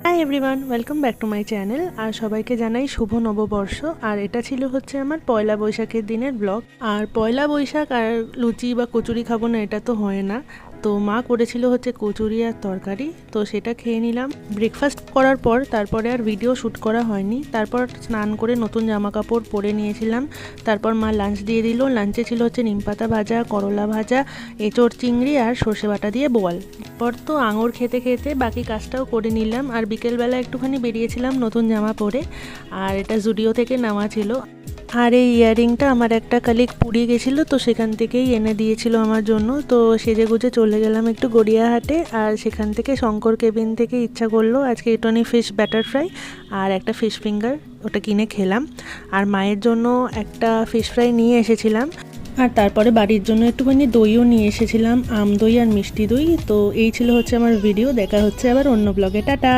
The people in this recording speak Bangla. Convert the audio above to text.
High everyone, welcome back to my channel. আর সবাইকে জানাই শুভ নববর্ষ। আর এটা ছিল হচ্ছে আমার পয়লা বৈশাখের দিনের ব্লগ। আর পয়লা বৈশাখ আর লুচি বা কচুরি খাবো না, এটা তো হয় না। তো মা করেছিল হচ্ছে কচুরি আর তরকারি, তো সেটা খেয়ে নিলাম। ব্রেকফাস্ট করার পর তারপরে আর ভিডিও শ্যুট করা হয়নি। তারপর স্নান করে নতুন জামা কাপড় পরে নিয়েছিলাম। তারপর মা লাঞ্চ দিয়ে দিল। লাঞ্চে ছিল হচ্ছে নিমপাতা ভাজা, করলা ভাজা, এঁচোড় চিংড়ি আর সর্ষে বাটা দিয়ে বোয়াল। পর তো আঙুর খেতে খেতে বাকি কাজটাও করে নিলাম। আর বিকেলবেলা একটুখানি বেরিয়েছিলাম নতুন জামা পরে। আর এটা জুডিও থেকে নেওয়া ছিল। আর এই ইয়াররিংটা আমার একটা কালিগ পুড়িয়ে গেছিলো, তো সেখান থেকেই এনে দিয়েছিল আমার জন্য। তো সেজে গুজে চলে গেলাম একটু গড়িয়াহাটে। আর সেখান থেকে শঙ্কর কেবিন থেকে ইচ্ছা করলো আজকে ইটনি ফিশ ব্যাটার ফ্রাই আর একটা ফিশ ফিঙ্গার, ওটা কিনে খেলাম। আর মায়ের জন্য একটা ফিশ ফ্রাই নিয়ে এসেছিলাম। আর তারপরে বাড়ির জন্য একটুখানি দইও নিয়ে এসেছিলাম, আম দই আর মিষ্টি দই। তো এই ছিল হচ্ছে আমার ভিডিও। দেখা হচ্ছে আবার অন্য ব্লগে। টাটা।